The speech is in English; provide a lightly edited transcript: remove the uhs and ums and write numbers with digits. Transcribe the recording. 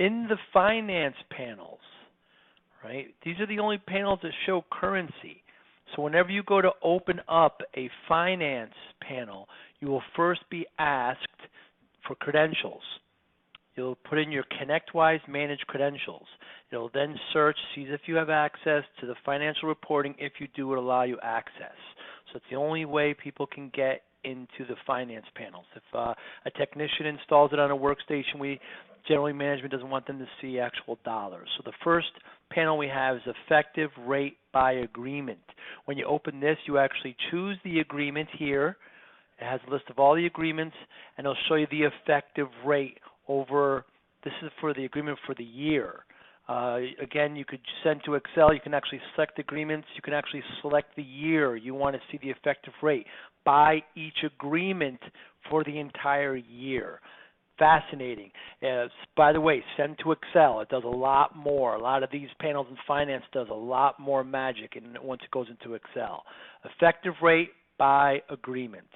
In the finance panels, right, these are the only panels that show currency. So whenever you go to open up a finance panel, you will first be asked for credentials. You'll put in your ConnectWise managed credentials. It'll then search, sees if you have access to the financial reporting. If you do, it will allow you access. So it's the only way people can get into the finance panels. If a technician installs it on a workstation, generally management doesn't want them to see actual dollars. So the first panel we have is effective rate by agreement. When you open this, you actually choose the agreement here. It has a list of all the agreements, and it'll show you the effective rate over, this is for the agreement for the year. Again, you could send to Excel. You can actually select agreements. You can actually select the year you want to see the effective rate by each agreement for the entire year. Fascinating. By the way, send to Excel. It does a lot more. A lot of these panels in finance does a lot more magic once it goes into Excel. Effective rate by agreement.